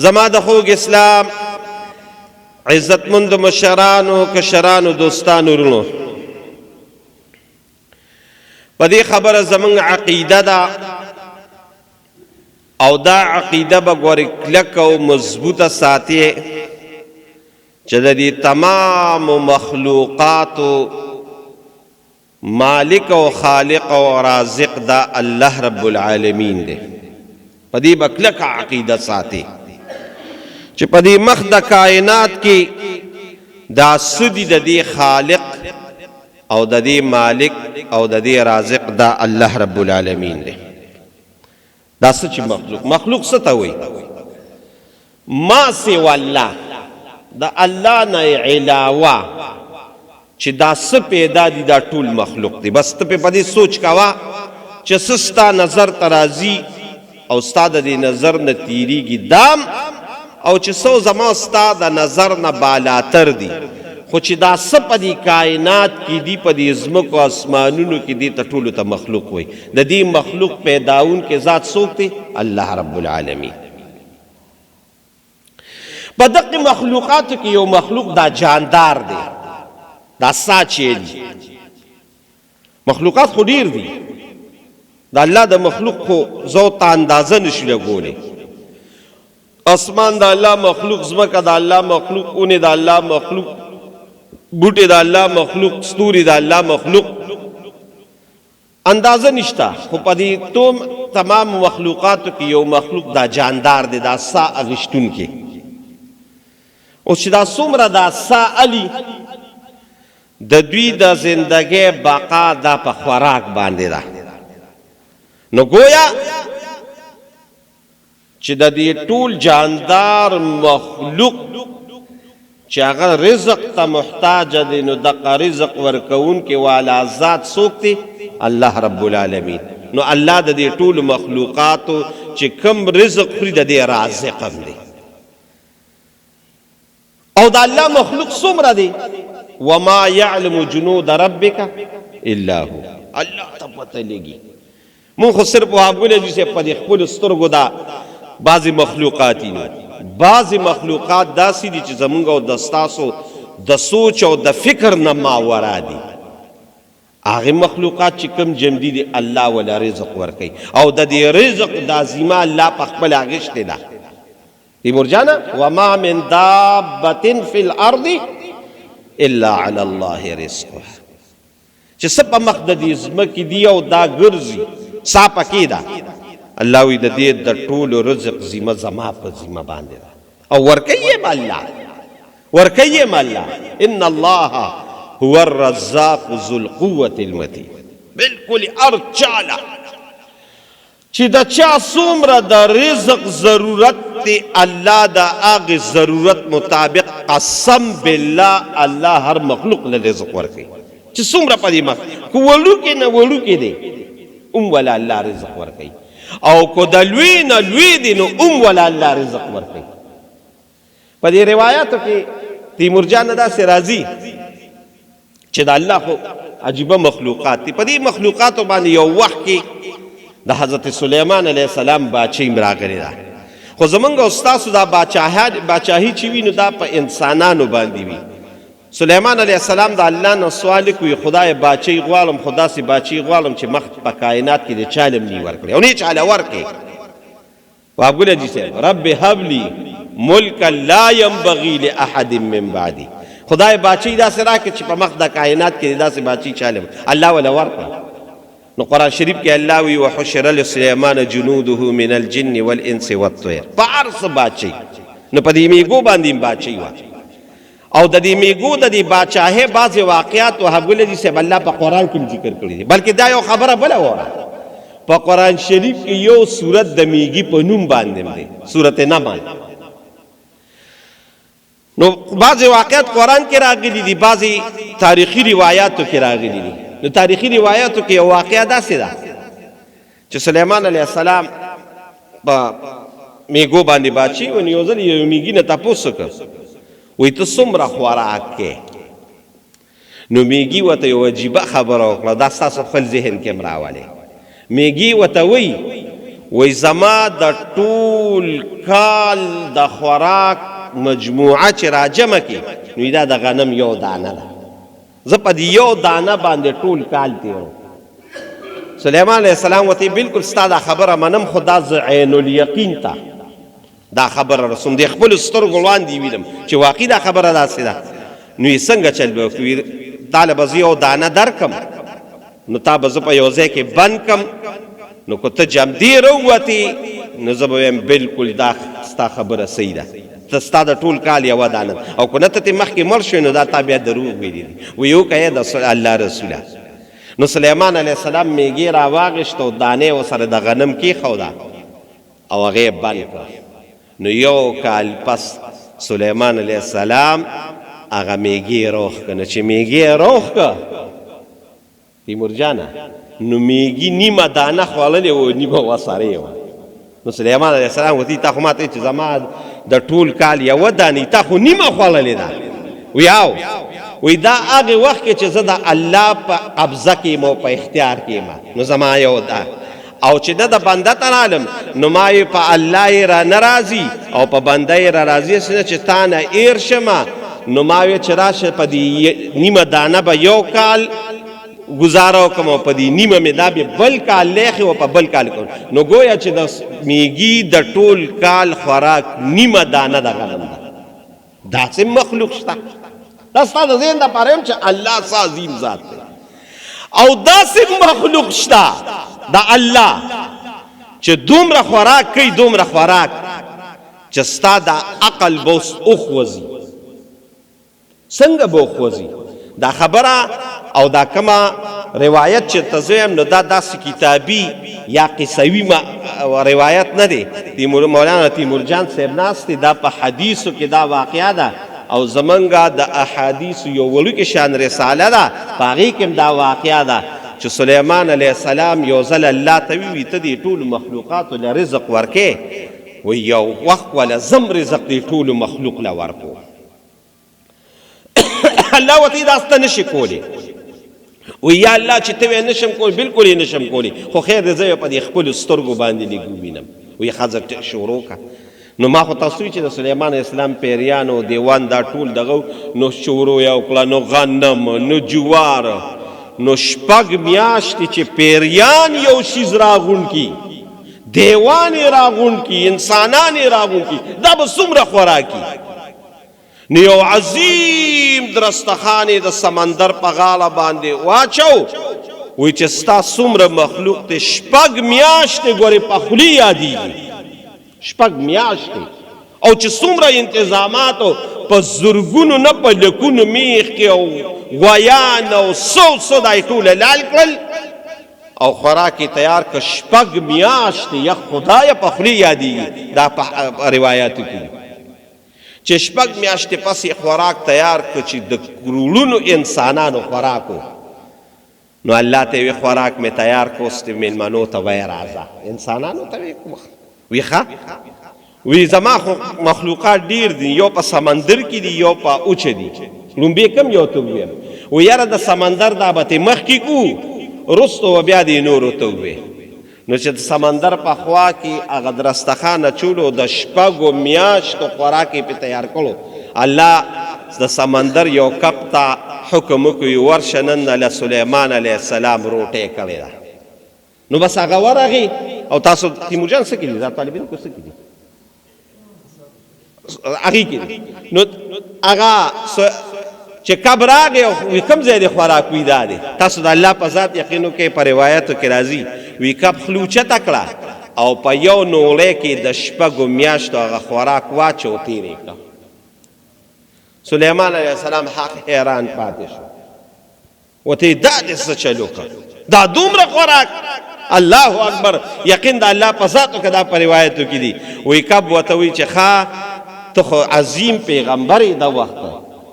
زما د خوږ اسلام عزتمند مشرانو کشرانو دوستانو ورونو، په دې خبره زموږ عقیده ده او دا عقیده به ګورې کلک او مضبوطه ساتي چې د دې تمام مخلوقاتو مالک او خالق او رازق دا الله رب العالمین دی. په دې به کلک عقیده ساتي چې په دې مخ د کائنات کې دا سدي د دې خالق او د دې مالک او د دې رازق دا الله رب العالمین دی. دا څه چې مخلوق څه ته وایي؟ ما سوى الله، دا الله نه علاوه چې دا څه پیدا دي دا ټول مخلوق دی. بس ته په دې سوچ کوه چې څه ستا نظر ته راځي او ستا د دې نظر نه تیریږي دام، او چې څو زما ستا د نظر نه بالاتر دي، خو چې دا څه په دې کائنات کې دي، په دې ځمکو اسمانونو کې دي، ته ټولو ته مخلوق وایي. د دې مخلوق پیداونکې ذات څوک دی؟ الله رب العالمین. په دغه مخلوقاتو کې یو مخلوق دا جاندار دی، دا سا چیلي. مخلوقات خو ډیر دي، د الله د مخلوق خو زو ته اندازه نشي لګولی. اسمان د الله مخلوق، ځمکه د الله مخلوق، اونې د الله مخلوق، بوټي د الله مخلوق، ستوري د الله مخلوق، اندازه نشته. خو په دې تمام مخلوقاتو کې یو مخلوق دا جاندار دی، دا سا اغشتونکی. اوس چې دا څومره دا سا علي، د دوی د زندګۍ بقا دا په خوراک باندې ده. نو گویا چې د دې ټول جاندار مخلوق چې هغه رزق ته محتاج دی، نو دغه رزق ورکوونکي والا ذات څوک دی؟ الله رب العالمین. نو الله د دې ټول مخلوقاتو چې کم رزق خوري د دې رازق هم دی. او د الله مخلوق څومره دی؟ وما يعلم جنود ربك الا هو. الله ته پته لګي. مونږ خو صرف وهابونه دي چې په دې خپلو سترګو دا بعضې مخلوقات دي. بعضې مخلوقات داسې دي چې زمونږ او د ستاسو د سوچ او د فکر نه ماورا دي. هغې مخلوقات چې کوم جمدي دي، الله ولا رزق ورکوي، او د دې رزق دا ذمه الله په خپل اغشتې ده. تیمور جانه وما من دابة في الارض الا على الله رزقها. چې څه په مخ د دې ځمکې دي او دا ګرځي سا پکې ده، الله وی د دې د ټولو رزق ذمه زما په ذمه باندې ده، او ورکوي یې الله، ورکوي یې الله. ان الله هو الرزاق ذو القوة المتين. بالکل هر چاله چې د چا څومره د رزق ضرورت دی، الله د هغې ضرورت مطابق قسم بالله الله هر مخلوق له رزق ورکوي. چې څومره په دې مخ که وړوکې نه وړوکې دی ولا الله رزق ورکوي، او که د لوی نه لوی دی نو ولا الله رزق ورکوي. په دې روایاتو کې تیمور جان داسې راځي چې د الله خو عجیبه مخلوقات دي. په دې مخلوقاتو باندې یو وخت کې د حضرت سلیمان علیه السلام باچهي راغلی ده، خو زمونږ او ستاسو دا باچاهي چې وي نو دا په انسانانو باندې وي. سلیمان علیه السلام د الله نه سوال کوي، خدای باچهي غواړم، خو داسې باچهي غواړم چې مخ په کائنات کې د چالم نی ورکړي او نه چاله ورکړي. وابګل جی صاحب رب هب لی ملکا لا ينبغي لاحد من بعدي. خدای باچهي داسې راکړي چې په مخ د کائنات کې داسې باچهي چالم الله ولا ورکړي. نو قرآن شریف کې الله وی وحشر لسلیمان جنوده من الجن والانس والطير. په هر څه باچهي، نو په دې میږو باندې باچهي وه، او د دې میږو د دې باچاهۍ بعضې واقعات وهابګل جي صاحب الله په قرآن کې ذکر کړي دي. بلکې دا یو خبره بله وره، په قرآن شریف کې یو صورت د میږي په نوم باندې دی، صورت نمل. نو بعضې واقعات قرآن کې راغلي دي، بعضې تاریخي روایاتو کې راغلي دي. نو تاریخي روایاتو کې یو واقعه داسې ده چې سلیمان علیه السلام په میږو باندې باچهي و، نو یو ځل یو میږي نه تپوس وکړ، وایي ته څومره خوراک کې؟ نو میږي ورته یو عجیبه خبره وکړه، دا ستاسو خپل ذهن کې م راولې. میږي ورته وایي وی زما د ټول کال د خوراک مجموعه چې راجمع کی نو دا د غنم یو دانه ده، زه په دې یو دانه باندې ټول کال تیرو. سلیمان علیہ السلام وتی بالکل ستا دا خبره منم، خو دا ز عین الیقین ته دا خبره رسوم، د خپل سترګو وړاندې وینم چې واقعي دا خبره داسې ده. نو یې څنګه چل به وکړي؟ تاله به زه یو دانه درکم نو تا به زه په یو ځای کې بند کم، نو که ته جمدې راووتې نو زه به وایم بالکل دا ستا خبره صحیح ده، ته ستا د ټول کال یوه دانه ده، او که نه ته ترې مخکې مړ شوې نو دا تا بیا دروغ ویلي دي. وی وکړه د الله رسوله. نو سلیمان علیه السلام میږي راواغېشته او دانې ورسره د غنم کېښوده او هغې بند کړه. نو یو کال پس سلیمان علیه السلام هغه میږي روغ که، نو چې میږي روغ که تیمور جانه نو میږي نیمه دانه خوړلې وه نیمه وسرې وه. نو سلیمان علیه السلام ورته تا خو ماته چې زما د ټول کال یوه دانې تا خو نیمه خوړلې ده. وی او وی دا هغې وخت کې چې زه د الله په قبضه کې یم او په اختیار کې یم، نو زما یو ده، او چې نه د بنده ته رالم نو ما یې په الله یې را نه راځي او په بنده یې را راځي چې تا نه ایر شمه، نو ما وی چې راشه په دې نیمه دانه به یو کال گزاره وکړم او په دې نیمه مې دا بیا بل کال لیخې او په بل کال کوم. نو گویا چې د میږي د ټول کال خوراک نیمه دانه د غنم ده. داسې مخلوق شته، دا ستا د ذهن دپاره یم چې الله ستا عظیم ذات دی. او داسې مخلوق شته د الله چې دومره خوراک کوي، دومره خوراک چې ستا د عقل به اوس وخوځي. څنګه به وخوځي؟ دا خبره او دا کما روایت چې ته زه یم نو دا داسې کتابي یا قصوي روایت نه دی. مولانا تیمور جان صاحب ناست دی، دا په حدیثو کې دا واقعه ده، او زمونږ د احادیثو یو وړوکې شان رساله ده، په هغې کې هم دا واقعه ده چې سلیمان علیه السلام یو ځل الله ته ووي ته دې ټولو مخلوقاتو له رزق ورکې، وی یو وخت وله زم رزق دې ټولو مخلوق له ورکو. الله ورته دا سته نشي کولی. وی یا الله چې ته یې نشم کولی، بالکل یې نشم کولی، خو خیر دی زه یې په دې خپلو سترګو باندې لږ ووینم. وی ښځه شروع کړه. نو ما خو تاسو چې د سلیمان اسلام پیریان او دیوان دا ټول دغه نو شروع یې وکړه، نو غنم، نو جوار، نو شپږ میاشتې چې پیریان یو شیز راغونډ کي، دیوان یې راغونډ کي، انسانان یې راغونډ کي، دا به څومره خوراکي. نو یو عظیم درستخان د سمندر په غاړه باندې واچو، وی چې ستا څومره مخلوق دی شپږ میاشتې ګورې پخولي یادېږي، شپږ میاشتې، او چې څومره انتظاماتو په زرګونو نه په لکونو میخ کې او غویان او څو دا یې ټوله لال کړل او خوراک یې تیار کړ. شپږ میاشتې یا خدایه پخولي یادېږي، دا په روایاتو کې چې شپږ میاشتې پس یې خوراک تیار کړ چې د کروڑونو انسانانو خوراکو. نو الله ته وی خوراک مې تیار کړ، اوس میلمنو ته وی راځه. انسانانو ته وی ښه، وی زما خو مخلوقات ډیر دي، یو په سمندر کې دي یو په اوچه دي. لومبې کم یو ته وویم؟ وی یاره د سمندر دا به تې مخکې کړو وروسته به بیا دې نورو ته ووې. نو چې د سمندر په خوا کې هغه درستخان اچولو د شپږو میاشتو خوراک یې پې تیار کړو. الله د سمندر یو کپ ته حکم وکړي ورشه نن له سلیمان علیه السلام روټۍ کړې ده. نو بس هغه ورغې او تاسو تیمور جان څه کې دي؟ دا طالبینو کو څه کې دي؟ هغې کې دي. نو هغه چې کب راغی او کوم ځای د خوراک وي دا دی. تاسو د الله په ذات یقین وکړئ، په روایاتو کې راځي وی کب خوله اوچته کړه او په یو نوړی کې د شپږو میاشتو هغه خوراک واچو تېرې کړه. سلیمان علیه السلام حیران پاتې شو، ورته دا دې څه چل وکړ؟ دا دومره خوراک؟ الله اکبر! یقین د الله په ذاتو کې دا په روایتو کې دي. وی کب ورته وی چې ښه ته خو عظیم پیغمبر یې دا وخت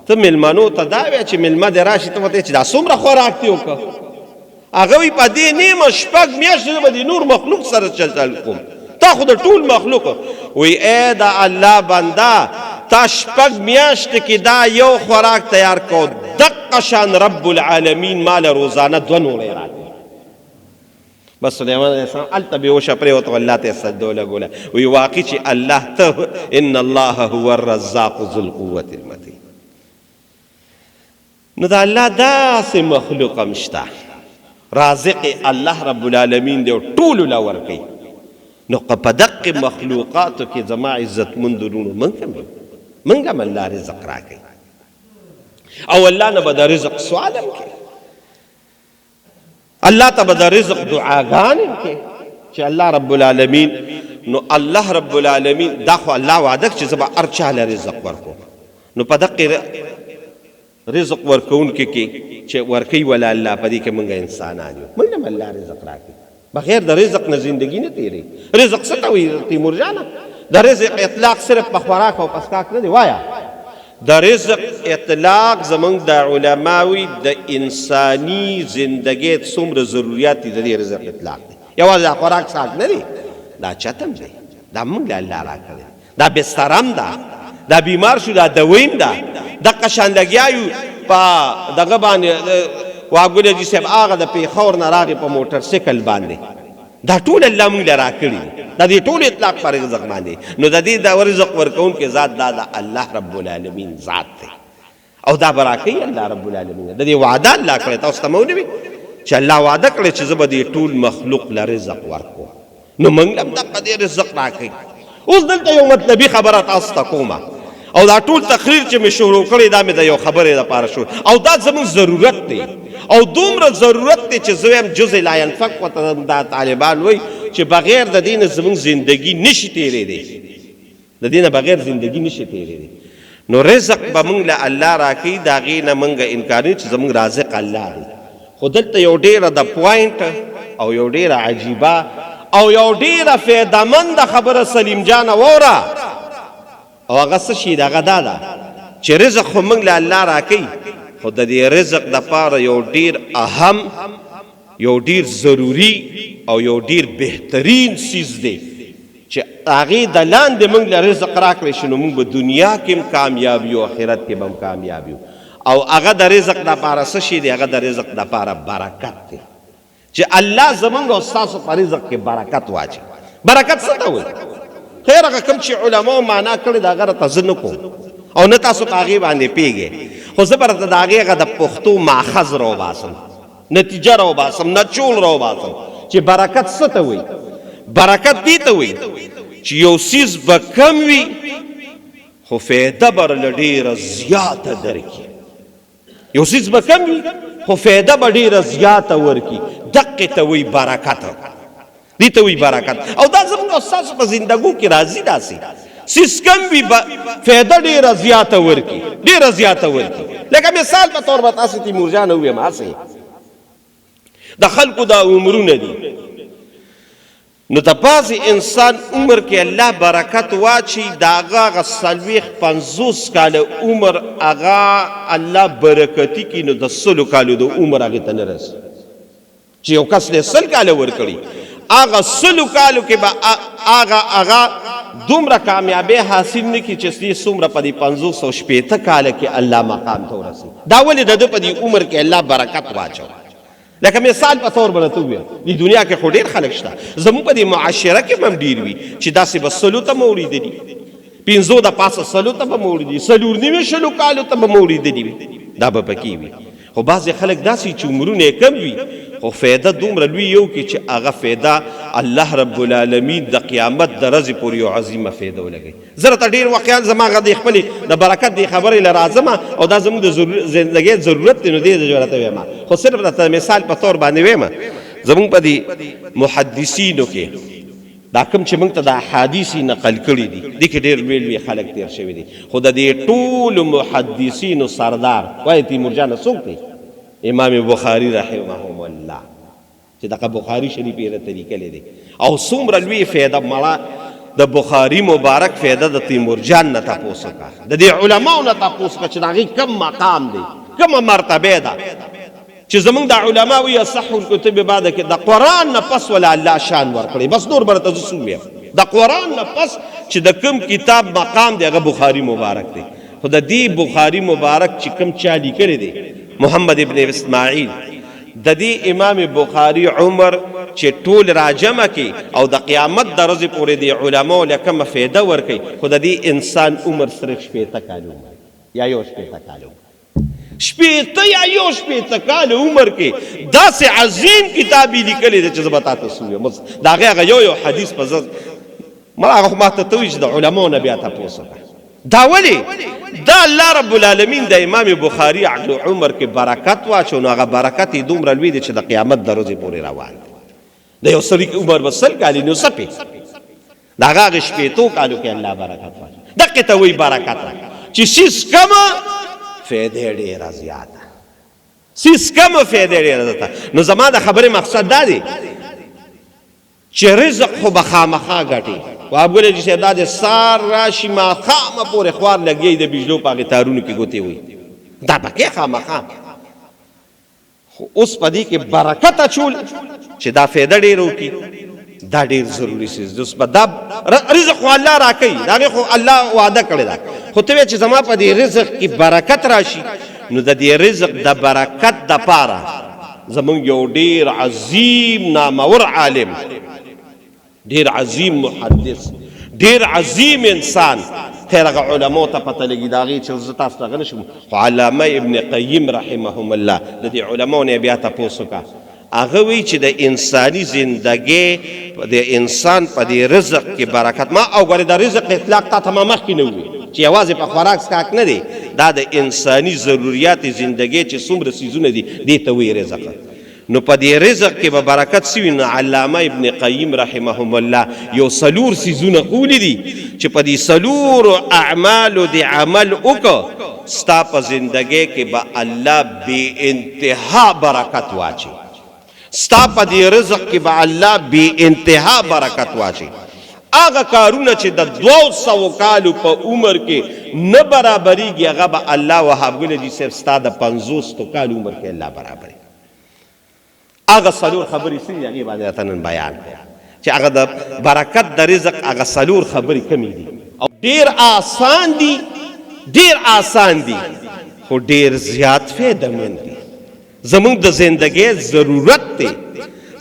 ته میلمنو ته دا وایه چې میلمه دې راشي ته ورته چې دا څومره خوراک دې وکړه؟ هغه وی په دې نیمه شپږ میاشتې به د نور مخلوق سره چل کوم، تا خو د ټول مخلوق. وی ای د الله بنده تا شپږ میاشتې کې دا یو خوراک تیار کو، دقه شان رب العالمین مال روزانه دوه نوړی راکړي. بس سلیمان علیہ السلام الته بیهوشه پرېوته الله ته سجده ولګوله وی واقع چې الله ته ان الله هو الرزاق ذو القوة المتین. نو دا الله داسې مخلوق هم شته رازق الله رب العالمین دی او ټولو له ورکوي. نو په دقې مخلوقاتو کې زما عزتمند ورونو موږ هم الله رزق راکوي او الله نه به د رزق سوال هم کوي، الله ته به د رزق دعاګانې کوي چې الله رب العالمین. نو الله رب العالمین دا خو الله وعده چې زه به هر چا له رزق ورکوم. نو په دقې رزق ورکوونکي کې چې ورکوي ولا الله په دې کې موږ انسانان یو، موږ هم الله رزق راکوي. بغیر د رزق نه زندگی نه تیری. رزق څه ته وایي تیمور جانه؟ د رزق اطلاق صرف په خوراک او پسکاک نه دی. وایا د رزق اطلاق زمونږ د علماوی د انسانی زندگی څومره ضروریات دي د دې رزق اطلاق دی. یوازې د خوراک ساک نه دی، دا چتم دی، دا موږ له الله راکړی، دا بسترم ده، دا بیمار شو دا دویم ده، دقه شان لګیا یو په دغه باندې واګوله جي صاحب هغه د پیښور نه راغی په موټر سایکل باندې، دا ټول الله موږ له راکړي، دا دې ټول اطلاق پر رزق باندې. نو د دې د رزق ورکوونکي ذات دا د الله رب العالمین ذات دی او دا براکوي الله رب العالمین. د دې وعده الله کړی، تاسو ته مو نه وي چې الله وعده کړی چې زه به دې ټول مخلوق له رزق ورکوم. نو موږ هم دغه دې رزق راکوي. اوس دلته یو مطلبي خبره تاسو ته کومه او دا ټول تقریر چې مې شروع کړی دا مې د یو خبرې لپاره شو او دا زموږ ضرورت دی او دومره ضرورت دی چې زه وایم جزء لا ينفک ورته دا طالبان وایي چې بغیر د دې نه زموږ زندگی نشي تېرېدی، د دې نه بغیر زندگی نشي تېرېدی. نو رزق به موږ له الله راکوي، د هغې نه موږ انکار نه چې زموږ رازق الله دی. خو دلته یو ډېره د پوینټ او یو ډېره عجیبه او یو ډېره فایدهمنده خبره سلیم جانه واوره او هغه څه شي دغه دا ده چې رزق خو موږ له الله راکوي، خو د دې رزق دپاره یو ډېر اهم، یو ډېر ضروري او یو ډېر بهترین څیز دی چې هغې د لاندې موږ له رزق راکړی شي نو موږ به دنیا کې هم کامیاب یو آخرت کې به هم کامیاب یو. او هغه د رزق دپاره څه شي دی؟ هغه د رزق دپاره برکت دی چې الله زموږ او ستاسو په رزق کې برکت واچوي. برکت څه ته وایي؟ خیر هغه کوم چې علماو معنا کړی د هغه راته زه نه کوم او نه تاسو په هغې باندې پوهېږئ، خو زه به راته د هغې هغه د پښتو ماخذ راوباسم، نتیجه راوباسم، نچول راوباسم چې برکت څه ته وایي. برکت دې ته وایي چې یو څیز به کم وي خو فایده به له ډېره زیاته درکړي. یو څیز به کم وي خو فایده به ډېره زیاته ورکړي، دقې ته وایي برکت، دې ته وایي برکت. او دا زموږ او ستاسو په زندګو کې راځي داسې څیز کم وي فایده ډېره زیاته ورکړي، ډېره زیاته ورکړي. لکه مثال په طور به تاسو تیمور جان وویم هسې د خلکو دا عمرونه دي، نو د بعضې انسان عمر کې الله برکت واچي، د هغه 40-50 کاله عمر هغه الله برکتي کړي، نو د 100 کالو د عمر هغې ته نه رسي. چې یو کس له 100 کاله ورکړي هغه 100 کالو کې به هغه دومره کامیابی حاصل نه کړي چې دې څومره په دې 560 کاله کې الله مقام ته ورسي. دا ولې د ده په دې عمر کې الله برکت واچو. لکه مثال په طور باندې وویم دې دنیا کې خو ډېر خلک شته، زموږ په دې معاشره کې هم ډېر وي چې داسې به 100 ته مو اورېدلي، 50 د پاسه 100 ته به مو اورېدلي، 4.5 کالو ته به مو اورېدلي وي، دا به پکې وي. خو بعضې خلک داسې چې عمرونه یې کم وي خو فایده دومره لوی یو کې چې هغه فایده الله رب العالمین د قیامت د ورځې پورې یو عظیمه فایده ولګوي. زه راته ډېر واقعا زما هغه د خپلې د برکت دې خبرې له راځمه او دا زموږ د زندګۍ ضرورت دی، نو دې د راته ویمه، خو صرف راته مثال په طور باندې ویمه. زموږ په دې محدثینو کې دا کوم چې موږ ته د احادیث نقل کړي دي دې کې ډېر لوی لوی خلک تېر شوي دي، خو د دې ټولو محدثینو سردار وایي تیمور جانه څوک دی؟ امام بخاری رحمهم الله چې دغه بخاری شریف یې راته لیکلی دی. او څومره لوی فایده مړه د بخاری مبارک فایده د تیمور جان نه تپوس وکړه، د دې علماو نه تپوس وکړه چې د هغې کوم مقام دی، کومه مرتبه ده چې زمونږ د علما وي اصح الکتب بعد کې د قرآن نه پس ولا الله شان ورکړی. بس نور به راته زه څه ووایم؟ د قرآن نه پس چې د کوم کتاب مقام دی هغه بخاري مبارک دی. خو د دې بخاري مبارک چې کوم چا لیکلی دی محمد ابن اسماعیل، د دې امام بخاری عمر چې ټول راجمه کی او د قیامت د ورځې پورې د علماو له کومه فایده ورکوي خو د دې انسان عمر صرف 80 کال یا یو 80 کال 80 یا یو 80 کال عمر کې داسې عظیم کتاب لیکلی دی چې زه به تاته سویم د هغې یو حدیث په زه هغه ما ته ته وایي چې د علماو نه بیا تپوس وکړه دا ولې دا الله رب العالمین د امام بخاري عقل عمر کې برکت واچو نو هغه برکت یې دومره لوی دی چې د قیامت د ورځې پورې روان دی د یو سړي عمر به 100 کالي نو څه د هغه هغې 80 کالو کې الله برکت واچو دقې ته وایي برکت چې سیس کمه فایدې ډېره زیاته سیس کمه فایدې ډېره زیاته نو زما د خبرې مقصد دا دی چې رزق خو به خامخا ګټي وابګل چې دا د سار راشي ماښامه پورې خوار لګي د بجلو په هغې تارونو کې ګوتې وي دا پکې خامخا خو اوس په دې کې برکت اچول چې دا فایده ډېره وکړي دا ډېر ضروري څیز دی اوس به دا رزق خو الله راکوي د هغې خو الله وعده کړې ده خو ته وایې چې زما په دې رزق کې برکت راشي نو د دې رزق د برکت دپاره زمونږ یو ډېر عظیم نامور عالم ډیر عظیم محدث ډیر عظیم انسان خیر هغه علماو ته پته لګي د هغې چې زه تاسو ته هغه نه شم خو علامه ابن قیم رحمهم الله د دې علماو نه بیا تپوس وکړه هغه وایي چې د انساني زندګۍ د انسان په دې رزق کې برکت ما او ګورې د رزق اطلاق تا ته ما مخکې نه ووي چې یوازې په خوراک سکاک نه دی دا د انساني ضروریات زندګۍ چې څومره څیزونه دي دې ته وایي رزق نو په دې رزق کې به برکت سوي نو علامه ابن قیم رحمهم الله یو 4 څیزونه ښولي دي چې په دې 4 اعمالو د عمل وکړه ستا په زندګۍ کې به الله بې انتها برکت واچي ستا په دې رزق کې به الله بې انتها برکت واچي هغه کارونه چې د 200 کالو په عمر کې نه برابرېږي هغه به الله وهابګله جي صرف ستا د 50 کالو عمر کې الله برابري هغه 4 خبرې څه دي هغې باندې راته نن بیان کړو چې هغه د برکت د رزق هغه 4 خبرې کمې دي او ډېر آسان دي خو ډېر زیات فایده مند دي زمونږ د زندګۍ ضرورت دی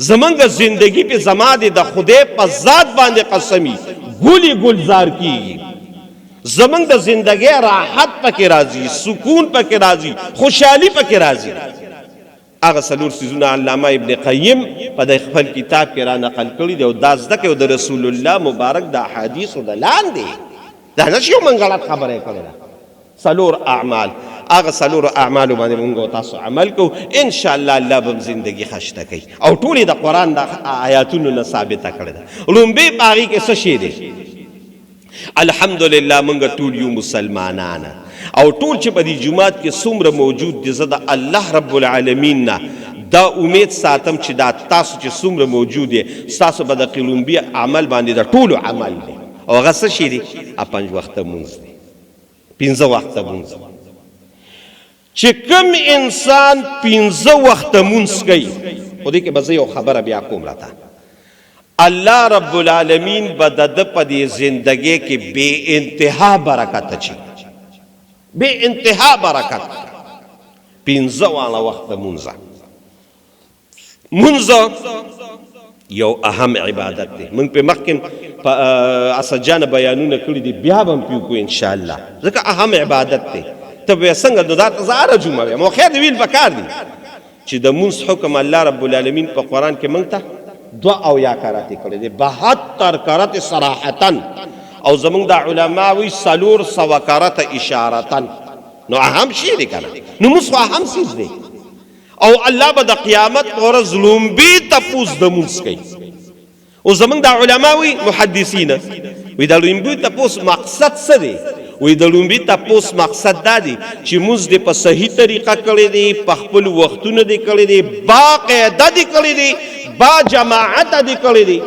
زمونږ زندگی په زما دی د خدای په ذات باندې قسمی ګولي گلزار کیږي زمونږ د زندګۍ راحت پکې راځي سکون پکې راځي خوشحالي پکې راځي هغه 4 څیزونه علامه ابن قیم په د خپل کتاب کې را نقل کړي دي او دا زده کوي د رسول الله مبارک د احادیثو د لاندې دا نه چې یو من غلط خبره کړې ده 4 اعمال هغه 4 اعمالو باندې موږ تاسو عمل کو ان شاء الله الله به زندگی خشته کوي او ټول د قران د آیاتونو نه ثابته کړي ده لومبه باغی کې څه شی دي الحمدلله موږ ټول یو مسلمانان او ټول چې په دې جمعات کې څومره موجود دي زه د الله رب العالمین نه دا امید ساتم چې دا تاسو چې څومره موجود دي تاسو به د قلمبي عمل باندې د ټولو عمل دي او هغه څه شي دي 5 وخته مونځ دي 15 وخته مونځ چې کوم انسان 15 وخته مونځ کوي خو دې کې به زه یو خبره بیا کوم راته الله رب العالمین به د په دې زندګۍ کې بې انتها برکت اچي بے انتہا برکت 15 والا وقت منزا یو اهم عبادت دی من پہ مخکن اسجان بیانونه کړی دی بیا بم پیو کو ان شاء الله ځکه اهم عبادت دی ته به څنګه د ذات زاره جمعه مو خیر ویل پکار دی چې د منس حکم الله رب العالمین په قران کې مونږ ته دعا او یا کراته کړی دی 72 کرات صراحتا او زمونږ د علماوی 400 کرات اشارتن نو اهم شی دی کنه نو مسو اهم چیز دی او الله به د قیامت ورځ لومبي تپوس د مونږ کوي او زمونږ د علماوی محدثین وی د لومبي تپوس مقصد څه دی وی د لومبي تپوس مقصد دا دی چې مونږ د په صحیح طریقه کړی دی په خپل وختونه دی کړی دی باقاعده دی کړی دی با جماعت دی کړی دی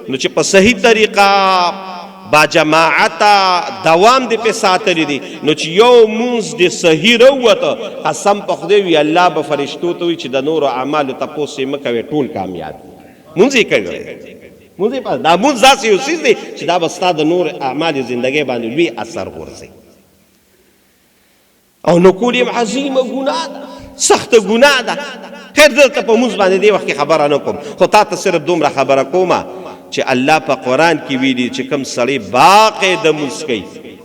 نو چې په صحیح طریقه با جماعت دوام دی په ساتلی دی نو چې یو مونږ د صحیح وروته قسم په خدای وی الله به فرشتو ته وی چې د نور اعمال تپوس یې مکوي ټول کامیاب مونږ یې کوي مونږ په دا مونږ ځاسي یو څه دی چې دا به ستاسو د نور اعمال زندګۍ باندې لوی اثر ورسي او نو کول یې عظیمه ګناه ده سخت ګناه ده خیر دلته په مونځ باندې دې وخت کې خبره نه کوم، خو تا ته صرف دومره خبره کومه چې الله په قرآن کې ویلي چې کوم سړی باقاعده مونځ کوي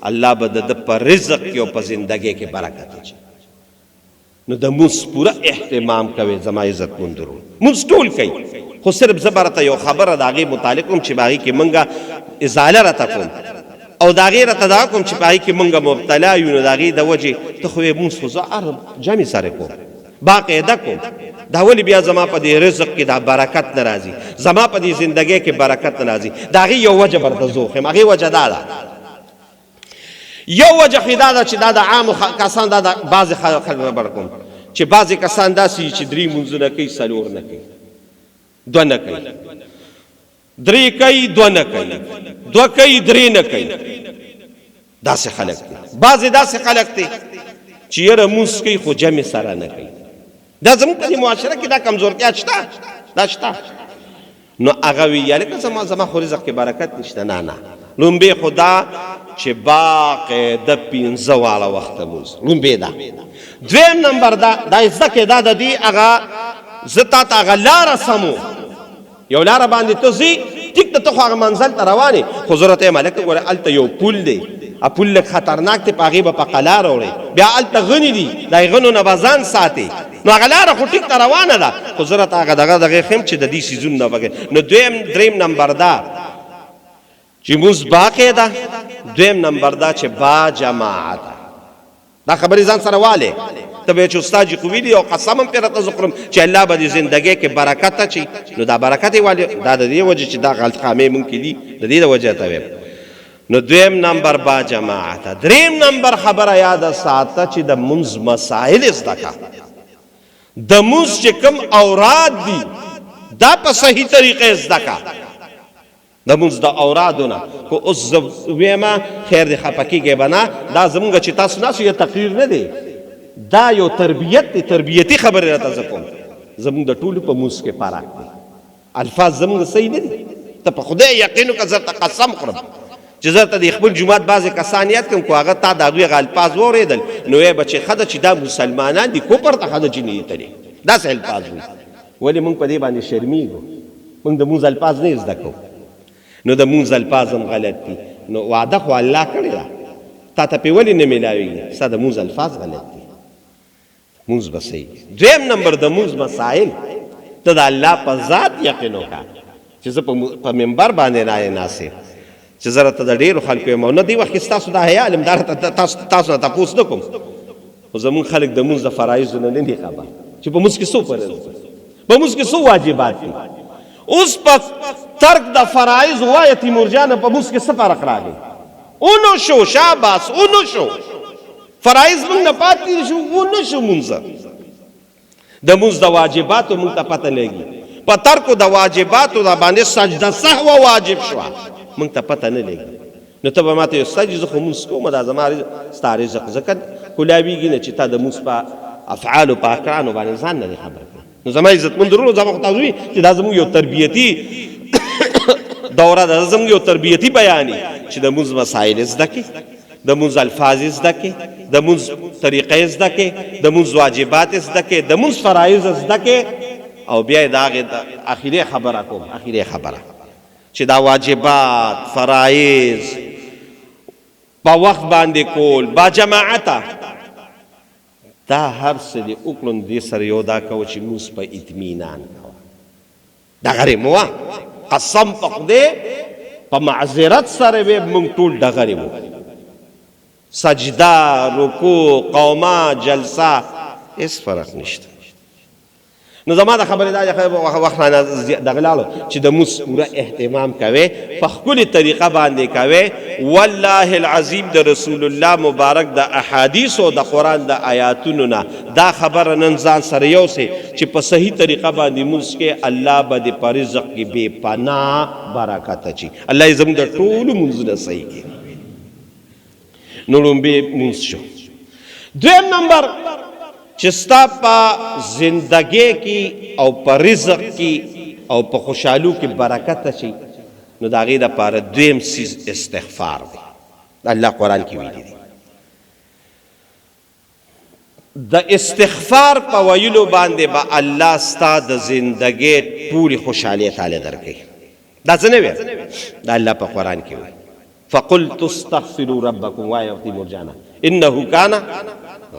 الله به د په رزق کې او په زندګۍ کې برکت اچوي. نو د مونځ پوره اهتمام کوي زما عزت مندرو، مونځ ټول کوي، خو صرف زه به راته یو خبره د هغې متعلق کوم چې په هغې کې مونږه ازاله راته کوم او د هغې راته دا کوم چې په هغې کې مونږه مبتلا یو. نو د هغې د وجې ته خو یې مونځ خو زه هر جمع سره کوم، باقاعده کوم. دا ولې بیا زما په دې رزق کې دا برکت نه راځي، زما په دې زندګۍ کې برکت نه راځي؟ د هغې یو وجه به درته زه وښیم. هغې وجه دا ده، یو وجه خو دا ده چې دا د عامو کسان، دا د بعضې خلکو خبره کوم چې بعضې کسان داسې وي چې 3 مونځونه کوي 4 نه کوي، 2 نه کوي، 3 کوي 2 نه کوي، 2 کوي 3 نه کوي. داسې خلک دي. بعضې داسې خلک دي چې یاره مونځ کوي خو جمع سره نه کوي. دا زموږ په دې معاشره کې دا کمزورتیا شته، دا شته. نو هغه وي یالکه زما خو رزق کې برکت نشته. نه لومبې خو دا چې باقاعده 15 واړه وخته مونځ، لومبې دا. دویم نمبر دا زده کې دا د دې هغه زه تا ته هغه لاره سمو، یو لاره باندې ته ځې، ټیک ته خو هغه منزل ته روان یې، خو زه راته یم هلکه ګوره هلته یو پل دی، پل لږ خطرناک دی، په هغې به په قلار وړئ، بیا هلته غني دي، د هغې غنو نه به ځان ساتئ. نو هغه لاره خو ټیک ته روانه ده، خو زه راته هغه دغه ښیم چې د دې څیزونو نه بغیر. نو دریم نمبر دا چې مونځ باقاعده، دویم نمبر دا چې با جماعت. دا خبرې ځان سره والې، ته به یې چې استاد جي خو ویلي او قسم هم پرې راته زه خورم چې الله به دې زندګۍ کې برکت اچوي. نو دا برکت یې والې، دا د دې وجې چې دا غلط خامې مونږ کې دي، د دې د وجې ته ویم. نو دویم نمبر با جماعت. دریم نمبر خبره یاده ساته چې د مونځ مسائل زده کړه. د مونځ چې کوم اوراد دي دا په صحیح طریقې زده کړه. د مونځ د اورادونه خو اوس زه ویمه خیر دې خفه کېږئ به نه، دا زمونږ چې تاسو ناسو یو تقریر نه دی، دا یو تربیت دی، تربیتي خبرې راته زه کوم. زمونږ د ټولو په مونځ کې فرق دی، الفاظ زمونږ صحیح نه دي. ته په خدای یقین وکړه، زه ته قسم خورم چې زه ته د خپل جومات بعضې کسان یاد کړم، خو هغه تا د هغوی هغه الفاظ واورېدل نو ویې به چې ښه ده چې دا مسلمانان دي، کفر ته ښه ده چې نه دي تللي. داسې الفاظ وي. ولې موږ په دې باندې شرمېږو؟ موږ د مونځ الفاظ نه زده کوو. نو د مونځ الفاظ هم غلط دي. نو وعده خو الله کړې ده، تا ته پې ولې نه میلاوېږي؟ ستا د مونځ الفاظ غلط دي، مونځ به صحیح. دویم نمبر د مونځ مسایل، ته د الله په ذات یقین وکړه چې زه په منبر باندې ناستې چې زه راته د ډېرو خلکو یم او نه دې وخت کې ستاسو دا حیا علم دا تاسو نه تپوس نه کوم، خو زمونږ خلک د مونځ د فرایضو نه دي خبر چې په مونځ کې څو فرض دي، په مونځ کې څو واجبات دي. اوس په ترک د فرایض وایه تیمور جانه په مونځ کې څه فرق راغی؟ اونو شو شاباس، اونو شو فرایض مونږ نه پاتې شو، اونو شو مونځ. د مونځ د واجباتو مونږ ته پته لګي، په ترکو د واجباتو د باندې سجده سهوه واجب شوه، مونږ ته پته نه لګي. نو ته به ماته یو سجدې زه خو مونځ کوم، دا زما ستا رزق ځکه کولاویږي نه چې تا د مونځ په افعالو په اکرانو باندې ځان نه دی خبر کړی. نو زما عزتمند ورونو، زما خو تاسو وي چې دا زموږ یو تربیتي دوره ده، زموږ یو تربیتي بیان چې د مونځ مسایل زده کړي، د مونځ الفاظ زده کړي، د مونځ طریقې زده کړي، د مونځ واجبات زده کړي، د مونځ فرایض زده کړي. او بیا د هغې اخري خبره کوم، اخري خبره چې دا واجبات فرایض په وخت باندې کول با جماعته، دا هر څه دې وکړو نو دې سره یو دا کوه چې مونځ په اطمینان کوه، ډغرې مه وه. قسم په خدای په معذرت سره وې مونږ ټول ډغرې وو، سجده، رکوع، قومه، جلسه، هېڅ فرق نشته. نو زما د خبرې دا وخت رانه دغه لاړو چې د مونځ پوره اهتمام کوئ، په ښکلې طریقه باندې کوئ. والله العظیم د رسول الله مبارک د احادیثو د قرآن د آیاتونو نه دا خبره نن ځان سره یوسئ چې په صحیح طریقه باندې مونځ کې الله به دې په رزق کې بې پناه برکت اچي. الله یې زموږ د ټولو مونځونه صحیح کړي. نو لومبې مونځ شو. دویم نمبر چې ستا په زندګۍ کې او په رزق کې او په خوشحالو کې برکت اچي، نو د هغې دپاره دویم څیز استغفار دی. الله قرآن کې ویلي دی د استغفار په ویلو باندې به الله ستا د زندګۍ ټولې خوشحالۍ تعالی درکوي. دا څه نه وي، دا الله په قرآن کې وایي فقلت استغفروا ربکم، وایه تیمور جانا انه کان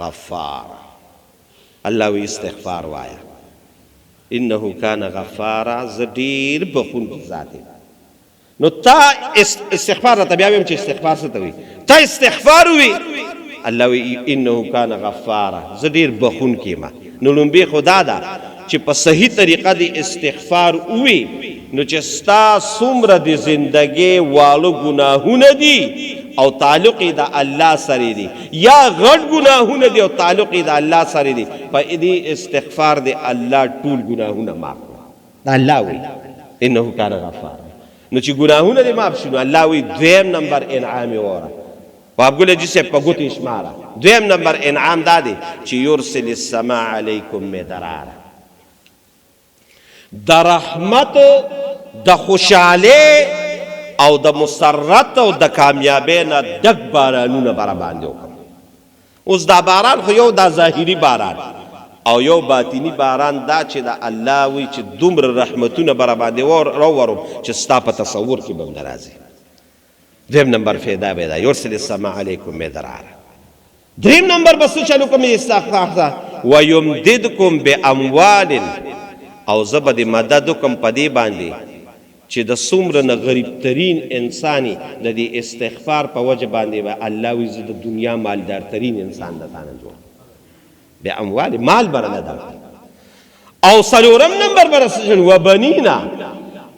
غفارا. الله وی استغفار وایه انه کان غفارا، زه ډېر بخونکی ذات یم. نو تا استغفار راته بیا ویم چې استغفار څه ته وایي. تا استغفار ووي، الله وی انه کان غفارا، زه ډېر بخونکی یم. نو لومبې خو دا ده چې په صحیح طریقه د استغفار ووي نو چې ستا څومره د زندګۍ واړه ګناهونه دي او تعلق یې د الله سره دی، یا غټ ګناهونه دي او تعلق یې د الله سره دی، په دې استغفار د الله ټول ګناهونه معاف کړه. دا الله وی انه کان غفار. نو چې ګناهونه دې معاف شي نو الله وی دویم نمبر انعام یې وره وابګل جسے په ګوتې شماره. دویم نمبر انعام دا دی چې یرسل السماء علیکم مدرارا، د رحمت د خوشحالی او د مسرت او د کامیابی نه ډک بارانونه بر باندې وکړه. اوس دا باران خو یو دا ظاهري باران او یو باطینی باران دا چې د الله وی چې دومره رحمتونه بر باندې راوورم چې ستا په تصور کې به نه راځي. دویم نمبر فایده به دا یرسل السماء علیکم مدرارا. دریم نمبر بس چلو کوم استغفار ویمددکم باموال، او زه به د مدد وکم په دې باندې چې د څومره نه غریب ترین انساني د دې استغفار په وجه باندې به الله وی زه د دنیا مالدار ترین انسان د تانه جوړ باموال، مال برله در. او څلورم نمبر برسجن و بنینا،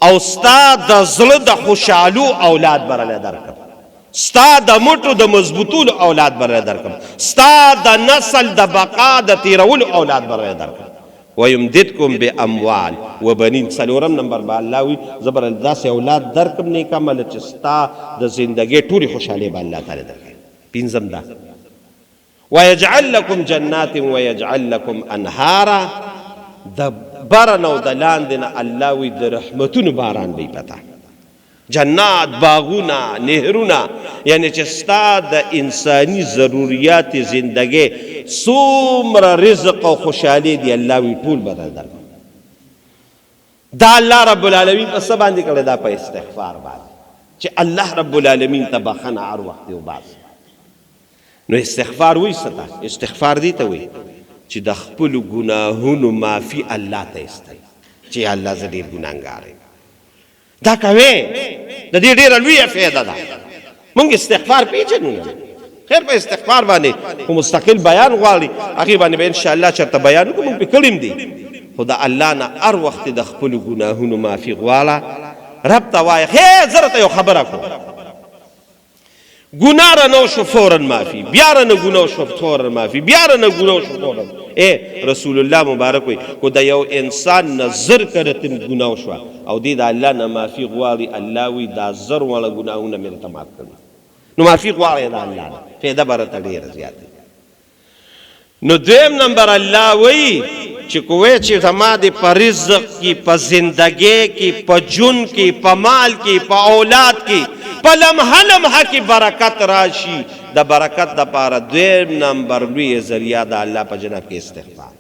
او ستا د زړه د خوشحالو اولاد برله درکم، ستا د مټو د مضبوطولو اولاد برله درکم، ستا د نسل د بقا د تیرولو اولاد برله درکم. ويمددكم باموال وبنين. څلورم نمبر به الله وی زبر داسې اولاد درکم نیک عمل چې ستا د زندګۍ ټولې خوشحالۍ به الله تعالی درکړي. پنځم دا ويجعل لكم جنات ويجعل لكم انهارا، د برن او د لاندې نه الله وی د رحمتونو باران به پتا، جنات، باغونه، نهرونه، یعنی چې ستا د انسانی ضروریات زندګۍ څومره رزق او خوشحالي دی الله وی ټول بدل درکړي. دا الله رب العالمین په څه باندې کړی؟ دا په استغفار باندې چې الله رب العالمین ته بخښنه هر وخت وباسي. نو استغفار وی څه؟ استغفار دی ته وی چې د خپلو ګناهونو معافي الله ته ایستل، چې الله زه ډېر ګناهګار یم. دا کوي د دې ډېره لویه فایده ده. مونږ استغفار پیژنو، خیر په استغفار باندې خو مستقل بیان غواړي، هغې باندې به انشاءالله چېرته بیان وکړو، مونږ پې کړي دي. خو د الله نه هر وخت د خپلو ګناهونو معافي غواړه. رب ته وایه هی زه راته یو خبره کوم، ګناه رانه وشو فورا معافي، بیا رانه ګناه وشو فورا معافي، بیا رانه ګناه وشو فورا. رسول الله مبارک وی کو د یو انسان نه زر کرتم ګناه وشوه او دې د الله نه معافي غواړي، الله وی دا زر واړه ګناهونه مې راته معاف کړي. نو معافي غواړي د الله نه، فایده به راته ډېره زیاته. نو دویم نمبر الله وی چې کوی چې زما د په رزق کې، په زندګۍ کې، په جون کې، په مال کې، په اولاد کې، په لمحه لمحه کې برکت راشي. د برکت دپاره دویم نمبر لوی ذریعه د الله په جناب کې استغفار.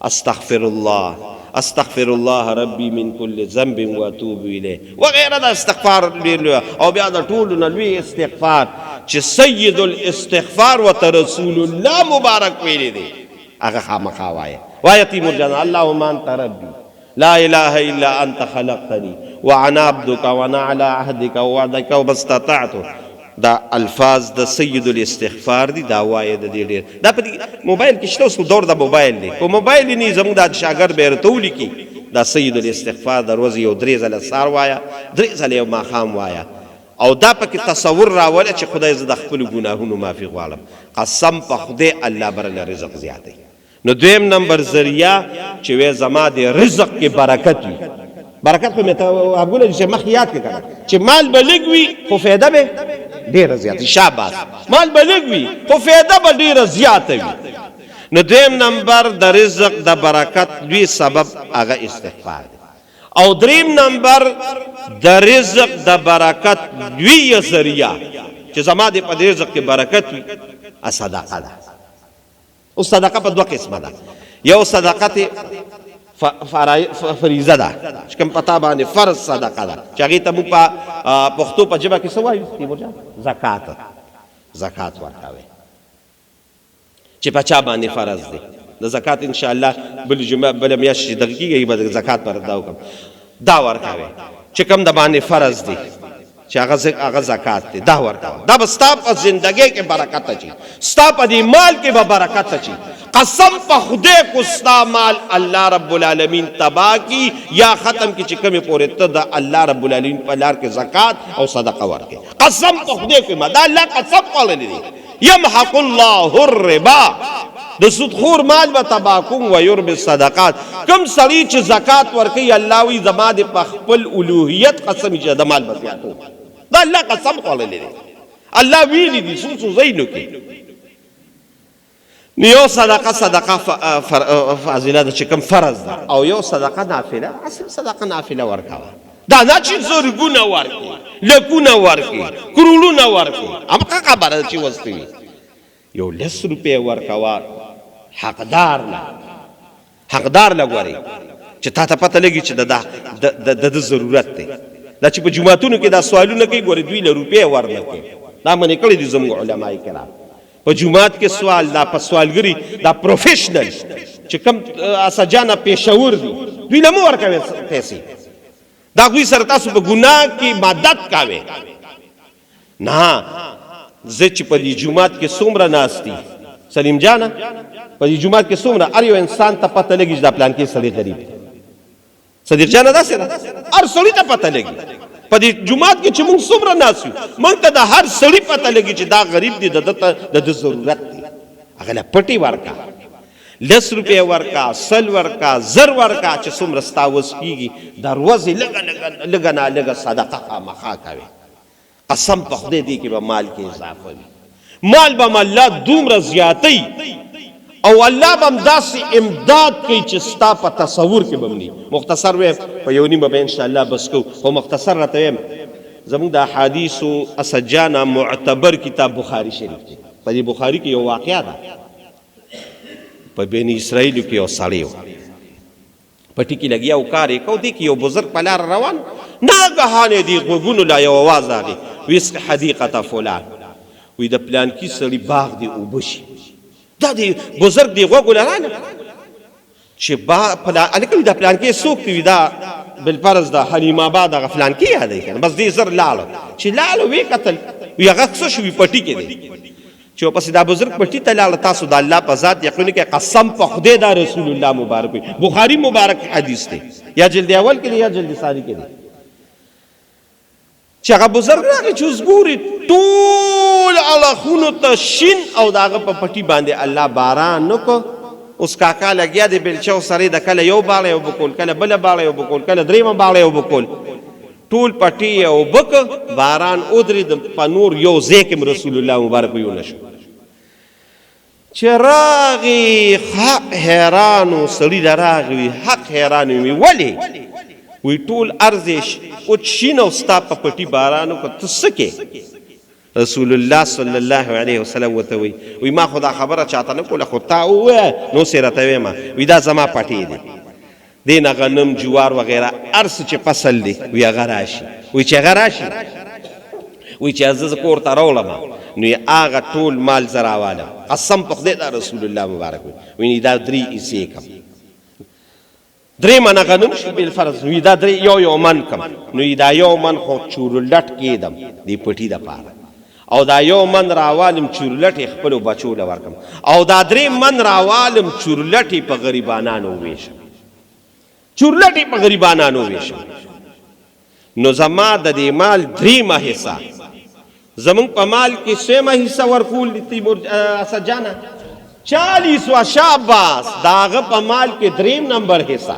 استغفر الله استغفر الله ربي من كل ذنب واتوب اليه وغيره. د استغفار او بیا د ټولو نه لوی استغفار چې سید الاستغفار ورته رسول الله مبارک ویلی دی، هغه خامخا وایه. وایه تیمور جان اللهم انت ربي لا اله الا انت خلقتني وانا عبدك وانا على عهدك ووعدك وما استطعت. دا الفاظ د سید الاستغفار دي. دا وایه د دې ډېر دا په موبایل کې شته. اوس دور د موبایل دی، په موبایل نه زموږ د شاګرد به راته ولیکي دا سید الاستغفار د ورځې یو 3 ځله سهار وایه، 3 ځله یو ماښام وایه، او دا پکې تصور راوله چې خدای زه د خپلو ګناهونو معافي غواړم. قسم په خدای الله برله رزق زیاتی. نو دویم نمبر ذریعه چې وی زما د رزق کې برکت وي. برکت خو مې ته ابوله چې مخ یاد کړه چې مال به لږ وي خو فایده به ډېره زیاته. شاباس، مال به لږ وي خو فایده به ډېره زیاته وي. نو دویم نمبر د رزق د برکت لوی سبب هغه استغفار دی. او دریم نمبر د رزق د برکت لوی ذریعه چې زما د په رزق کې برکت وي صدقه ده. او صدقه په دوه قسمه ده، یو صدقه فریضه ده چې کوم پتا باندې فرض صدقه ده چې هغې ته موږ په پښتو په ژبه کې څه وایو تیمور جان؟ زکات ورکوئ چې په چا باندې فرض دی. د زکات انشاءالله بل جمعه بله میاشت چې دغه کېږي به د زکات پر دا وکړم، دا ورکوئ چې کوم د باندې فرض دی چې هغه زکات دی، دا ورکوه. دا به ستا په زندګۍ کې برکت اچي، ستا په دې مال کې به برکت اچي. قسم په خدای کو ستا مال الله رب العالمین تبا کی یا ختم کی چې کومې پورې ته د الله رب العالمین په لار کې زکات او صدقه ورکړې. قسم په خدای کو دا الله قسم خوړلی دی. یمحق الله الربا، د سودخور مال به تبا کوم و یربي الصدقات. کوم سړي چې زکات ورکوي الله وی زما د په خپل الوهیت قسم چې د مال به زیاتوم. دا الله قسم خوړلی دی، الله ویلی دي څو ځایونو کې. یو صدقه فاضله ده چې کوم فرض ده، او یو صدقه نافله. اصل صدقه نافله ورکوه، دا نه چې زرګونه ورکړي، لکونه ورکړي، کروڑونه ورکړي. همغه خبره چې وستوي یو 10 روپۍ ورکوه حقدار له ګورې چې تا ته پته لګي چې د ضرورت دی. دا چې په جوماتونو کې دا سوالونه کوي ګورې دوی له روپۍ ورنه کوي، دا منې کړی دي زموږ علمای کرام. په جومات کې سوال دا په سوالګري دا پروفیشنل چې کوم اسجانه پیشور دي دوی له مو ورکوي پیسې، دا دوی سره تاسو په ګناه کې مدد کوي. نه زه چې په دې جومات کې څومره ناست دي سلیم جانه، په دې جومات کې څومره هر یو انسان ته پته لګي چې دا پلان کې سړی غریب دی. صدیق جانه داسې ده هر سړي ته پته لګي. په دې جومات کې چې موږ څومره ناست یو موږ ته د هر سړي پته لګي چې دا غریب دی، د ضرورت دی. هغه له پټي ورکا، 10 روپۍ ورکا، 100 ورکا، 1000 ورکا، چې څومره ستا وس کېږي د ورځې لږه نه لږه صدقه خامخا کوې. قسم په خدای دی کې به مال کې اضافه وي، مال به الله دومره زیاتی او الله به داسې امداد کوي چې ستا په تصور کې به هم نه. مختصر ویم په یو نیمه به انشاءالله بس کوو، خو مختصر راته ویم زموږ د احادیثو اسجانه معتبر کتاب بخاري شریف دی. په دې بخاري کې یو واقعه ده، په بین اسرائیلو کې یو سړی و پټي کې لګیا او کار یې کو. دی کې یو بزرګ په لار روان، ناګهانې دې غوږونو لا یو اواز راغی، ویسق حدیقة فلان، وی د پلانکي سړي باغ دی اوبه شي. دا دی بزرګ دی غوږو له رانه چې هلکه دا پلانکي څوک دی؟ وي دا بالفرض د حلیم آباد هغه پلانکي یادوي که نه. بس دې زر لاړو چې لاړو ویې کتل وی هغه څه شو؟ وي پټي کې دی. چې پسې دا بزرګ پټي ته لاړه. تاسو د الله په ذات یقین کې قسم په خدای دا رسول الله مبارک وي. بخاري مبارک حدیث دی، یا جلد اول کې دی یا جلد ثانی کې دی. چې هغه بزرګ راغی چې اوس ګوري ټول اړخونو ته شین او د هغه په پټي باندې الله باران نه کو. اوس کاکا لګیا دی بلچو سړی د کله یو باغ یې اوبه کول، کله بله باغ یې اوبه کول، کله درېیمه باغ یې اوبه کول، ټول پټي یې اوبه که. باران ودرېد په نور یو ځای کې رسول الله مبارک وي ونه شو. چې راغی حق حیران و سړي له راغی حق حیران وي ولې؟ وی ټول ارزش او شین او ستا په پټي باران وکړه ته څه کې؟ رسول الله صلی الله علیه وسلم ورته وی ما خو دا خبره چاته نه کوله، خو تا ووایه نو سې راته ویم. وی دا زما پټي دی، دې نه غنم جوار وغیره هر څه چې فصل دی وی هغه راشي. وی چې هغه راشي وی چې زه کور ته راوړم نو یې هغه ټول مال زه راوالم. قسم په خدای دا رسول الله مبارک وی دا 3 حصې کم، 3 منه غنم شي بالفرض، وی دا یو من کم، نو دا یو من خو چورلټ کېدم دې پټي دپاره، او دا یو من راوالم چورلټ یې خپلو بچو له ورکم، او دا 3 من راوالم چورلټ یې په غریبانانو وویشم، چورلټ یې په غریبانانو وویشم. نو زما د دې مال 3مه حصه زمونږ په مال کې 3مه حصه ورکول دي تیمور اسد جانه 40 و شاباس دا هغه په مال کې 3 نمبر حصہ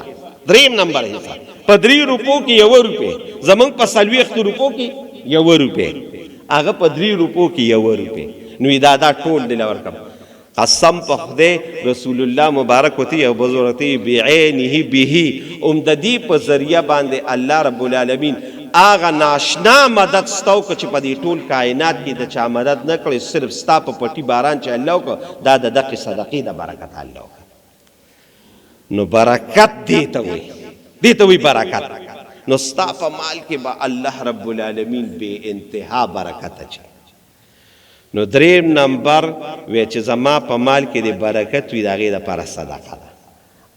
په 3 روپو کې 1 روپۍ، زمونږ په 40 روپو کې 1 روپۍ، هغه په 3 روپو کې 1 روپۍ. نو دا ټول دل ورکم. قسم په خدای رسول الله مبارک وتی او بزرگتی بعینه به د دې په ذریعہ باندې الله رب العالمین هغه ناشنا مدد ستو که چې په دې ټول کائنات کې د چا مدد نه کړي صرف ستا په پټي باران چې الله وکړه دا د دقې صدقې د برکت الله وکړه. نو برکت دې ته وایي، دې ته وایي برکت. نو ستا په مال کې به الله رب العالمین بې انتها برکت اچوي. نو دریم نمبر وی چې زما په مال کې د برکت وي د هغې دپاره صدقه ده.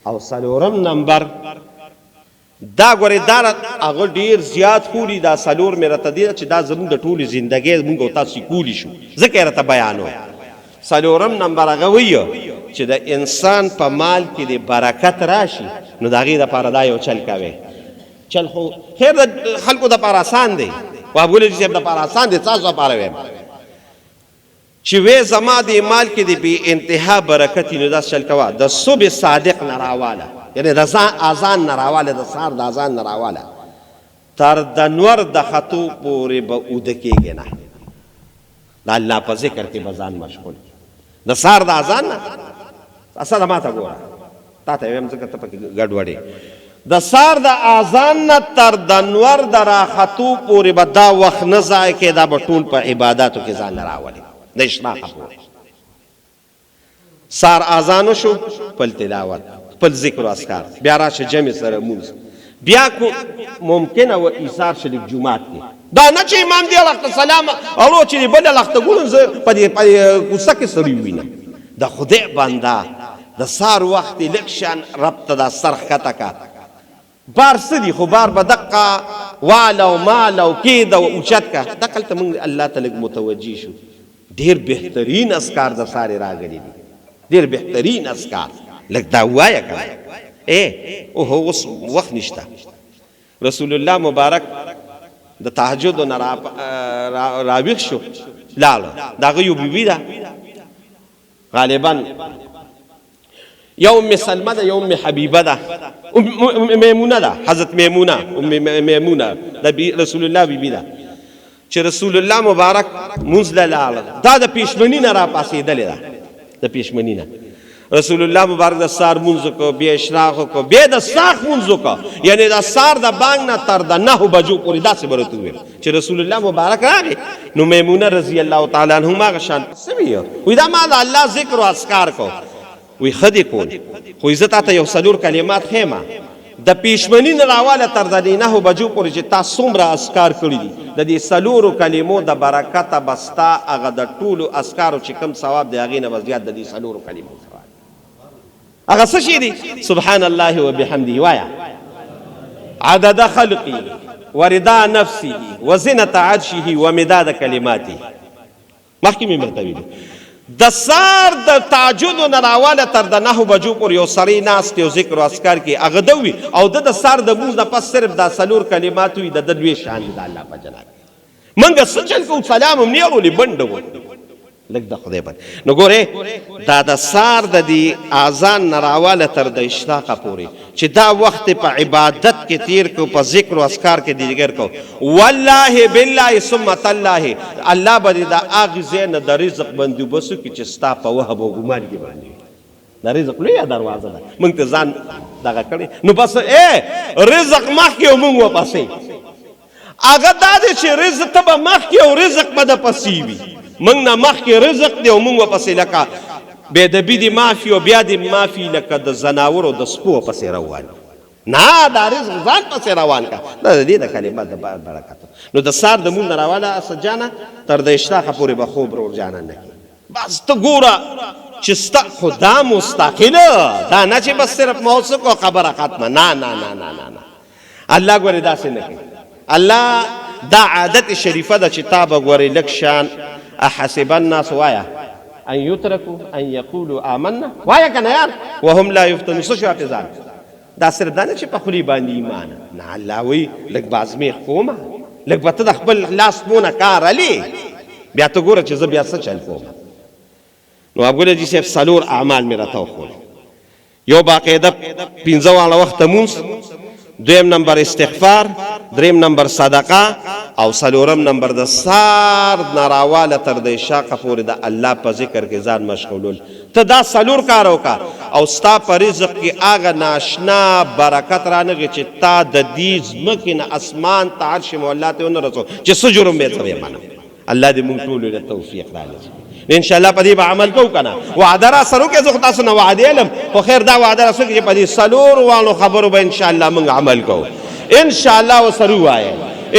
او څلورم نمبر دا ګورې دا هغه ډېر زیات خوري، دا څلور مې راته دی چې دا زموږ د ټولې زندګۍ موږ او تاسو کولی شو، ځکه یې راته بیانوم. څلورم نمبر هغه وایي چې د انسان په مال کې د برکت راشي نو د هغې دپاره دا یو چل کوي. چل خو خیر د خلکو دپاره آسان دی، وهاب ګل حاجي صاحب دپاره آسان دی، تاسو دپاره ویم چې وی زما د مال کې د بې انتها برکت نو داسې چل کوه. د صبح صادق نه راواله، یعنې د اذان نه راواله، د سهار د اذان نه راواله تر د نور د ختو پورې به اوده کېږي نه، د الله په ذکر کې به ځان مشغول. د سهار د اذان نه اصله ما ته ګوره، تا ته ویم ځکه ته پکې ګډوډې. د سهار د اذان نه تر د نور د راختو پورې به دا وخت نه ضایع کې، دا به ټول په عباداتو کې ځان راولي د اشراقه پورې. سهار اذان وشو، خپل تلاوت، خپل ذکر و اذکار، بیا راشه جمع سره مونځ، بیا کو ممکنه و ایثار شلیک جمعات کې. دا نه چې امام دی الله سلام اورو چې بل الله ته ګورم زه په دې کوڅه کې سړی وینم. د خدای بنده د سهار وخت لږ شان رب ته دا سر ښکته کا، بار څه دي خو بار به دقه واله او ماله او کېده او اوچت کا. دقلته موږ الله ته لږ متوجه شو. ډېر بهترین اذکار د سارې راغلي دي، ډېر بهترین اذکار. لږ دا ووایه که اوهو اوس وخت نشته. رسول الله مبارک د تهجد نه راویښ شو، لاړه. د هغه یو بیبي ده غالبا یو ام سلمه ده یو ام حبیبه ده، میمونه ده، حضرت میمونه میمونه د رسول الله بیبي ده چې رسول الله مبارک مونځ له لاړه. دا د پیشمني نه راپاڅېدلې ده، د پیشمني نه. رسول الله مبارک د سهار مونځ وکړو، بیا اشراق وکړو، بیا د ساخ مونځ وکړو، یعنې د سهار د بانګ نه تر د 9 بجو پورې داسې به راته وویل چې رسول الله مبارک راغی. نو میمونه رضی الله تعالی عنهما هغه شان څه ویل، وایي دا ما د الله ذکر و اذکار کو. وایي ښه دې کول، خو زه تا ته یو څلور کلمات ښیم. د پیشمني نه راواله تر د 9 بجو پورې چې تا څومره اذکار کړي دي، د دې څلورو کلمو د برکته به ستا هغه د ټولو اذکارو چې کوم ثواب دی هغې نه به زیات د دې څلورو کلمو ثواب. هغه څه شي دي؟ سبحان الله وبحمده وایه، عدد خلقه ورضا نفسه وزنة عرشه ومداد کلماته. مخکې مې درته ویلي د سهار د تهجد نه راواله تر د 9 بجو پورې یو سړی ناست یو ذکر و اذکار کې هغه ده وي، او د سهار د مونځ نه پس صرف دا څلور کلمات وي، د ده لوی شان دي د الله په جناب. موږ څه چل کوو، سلام هم نه اورولې بنډه وو لږ د خدای بند. نو ګورې دا د سهار د دې اذان نه راواله تر د اشراقه پورې چې دا وخت په عبادت کې تیر کو، په ذکر و اذکار کې دیگر کو. والله بالله ثم تالله الله به د هغې ځای نه د رزق بندوبست وکړي چې ستا په وهب او ګمان کې باندې د رزق لویه دروازه ده، موږ ته ځان دغه کړی. نو بس رزق مخکې او موږ ورپسې. هغه دا دی چې رزق ته به مخکې او رزق به د پسې وي. موږ نه مخکې رزق دی او موږ ورپسې لکه بېدبي دې معافي او بیا دې معافي لکه د زناورو د سپو پسې روان. نه دا رزق ځان پسې روان کا، دا د دې د کلمات د برکت. نو د سهار د مونځ نه راواله سجانه تر د اشراقه پورې به خوب روجانه نه کړي. بس ته ګوره چې ستا خو دا مستقله دا نه چې بس صرف موثق او خبره ختمه. نه نه نه نه نه، الله ګورې داسې نه کوي. الله دا عادت شریفه ده چې تا به ګورې لږ شان احسب الناس وایه ان یترکو ان یقولوا آمنا، وایه که نه یار وهم لا یفتنون. څه شو حافظان؟ دا صرف دا نه چې په خولې باندې ایمان. نه الله وایي لږ بازمېخ کومه، لږ به ته د خپل لاس مونه کار علي، بیا ته ګوره چې زه بیا څه چل کوم. نو ابوګل حاجي صاحب څلور اعمال مې راته وښول. یو باقاعده 15 واړه وخته مونځ، دویم نمبر استغفار، دریم نمبر صدقه، او څلورم نمبر د سهار نه راواله تر د اشراقه پورې د الله په ذکر کې ځان مشغولول. ته دا څلور کار وکړه، او ستا په رزق کې هغه ناشنا برکت رانغی چې تا د دې ځمکې نه اسمان ته عرش مولا ته ونه رسو چې څه جرم به څه منم. الله دې موږ ټولو ته توفیق راکړي. ان شاء الله په دې به عمل کوو کنه. وعده را سره وکړو زه تاسو نه وعده علم خو خیر دا وعده را سره چې په دې څلور والو خبرو به ان شاء الله موږ عمل کوو ان شاء الله. وسره وایي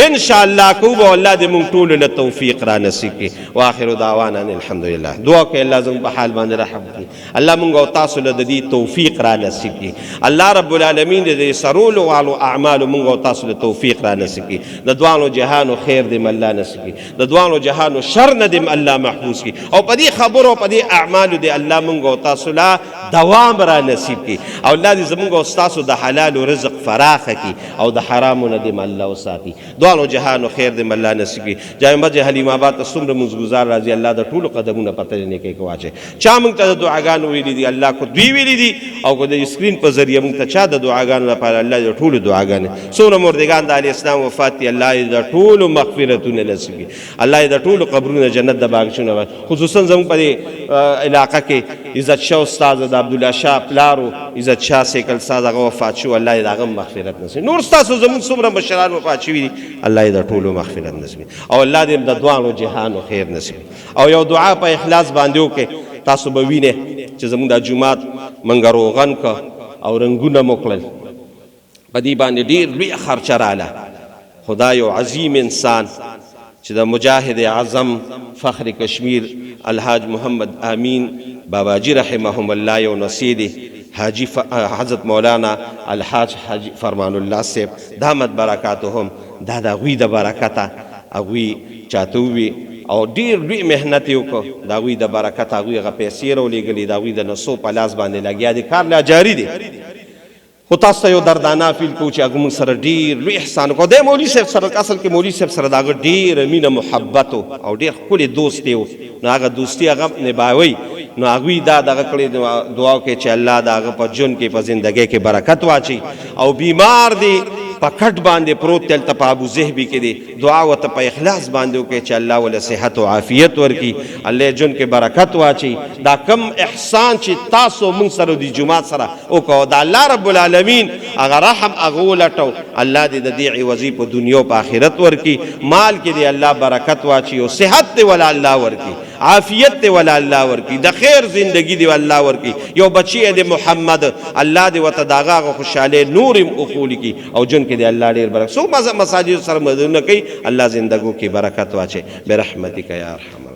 ان شاء الله کو به الله دې موږ ټولو له توفیق را نصیب کړي. واخر دعوانا الحمدلله. دعا کوي الله زموږ په حال باندې رحم کړي. الله موږ او تاسو له دې توفیق را نصیب کړي. الله رب العالمین دې سرول والو اعمال موږ او تاسو له توفیق را نصیب کړي. د دوانو جهانو خیر دې الله نصیب کړي. د دوانو جهانو شر نه دې الله محفوظ کړي. او په دې خبرو په دې اعمالو دې الله موږ او تاسو له دوام را نصیب کړي. او الله دې زموږ او تاسو د حلال رزق فراخ کړي او د حرامو نه دې الله وساتي. دوانو جهانو خیر دې الله نصیب کړي. جامع مسجد حلیم آباد ته څومره منځګزار راځي الله د ټولو قدمونه پته نه کوي واچي. چا موږ ته دعاګانې ویلي دي الله کو دوی ویلي دي او کو د سکرین په ذریعہ موږ ته چا د دعاګانو لپاره الله د ټولو دعاګانې څومره مردگان د علی اسلام وفات دي الله د ټولو مغفرتونه نصیب کړي. الله د ټولو قبرونه جنت د باغچونه خصوصا زموږ په علاقه کې عزت شاه استاد د عبد الله شاه پلارو عزت شاه سیکل استاد هغه وفات شو. الله دې هغه مغفرت نصیب. نور تاسو زموږ څومره مشران وفات شوي دي الله دې ټولو مغفرت نصیب او الله دې د دوانو جهانو خیر نصیب. او یو دعا په اخلاص باندې وکړئ. تاسو به وینئ چې زموږ د جومات منګ روغن که او رنګونه مو کړل په دې باندې ډېر لوی خرچه راله. خدا یو عظیم انسان چې د مجاهد اعظم فخر کشمیر الحاج محمد امین باباجی رحمهم الله یو نصیری حاجی حضرت مولانا الحاج حاجی فرمان الله صاحب دامت برکاتهم دا د غوی د برکته اغوی چاته وي او ډیر لوی مهنت وکړو. دا غوی د برکت هغوی هغه پیسې راولېږلې. دا غوی د نسو په لاس باندې لګیا دي کار لا جاري دی. خو تاسو ته یو دردانه فیل کوو چې هغه موږ سره ډېر لوی احسان وکړو. د مولوي صاحب سره اصل کې مولوي صاحب سره د هغه ډېره مینه محبت او ډېر ښکلې دوستي و. نو هغه دوستي هغه نباوي. نو هغوی دا دغه کړې دعا وکړي چې الله د هغه په ژوند کې په زندګۍ کې برکت واچي. او بیمار دی په کټ باندې پروت دلته په ابو ذهبي کې دی دعا ورته په اخلاص باندې وکړي چې الله ولې صحت او عافیت ورکړي. الله ژوند کې برکت واچي. دا کم احسان چې تاسو موږ سره د جومات سره وکړو د الله رب العالمین هغه رحم هغه ولټو. الله دې د دې عوضي په دنیا او په آخرت ورکړي. مال کې دې الله برکت واچي او صحت دې ولا الله ورکړي. عافیت دې ولا الله ورکړي. د خیر زندگی دې الله ورکړي. یو بچی دې محمد الله دې ورته د هغه خوشحالۍ نور هم اخولي کړي او ژوند کې دې الله ډېر برکت. څوک مساجد سره مدونه کوي الله زندګو کې برکت واچي برحمتک یا ارحم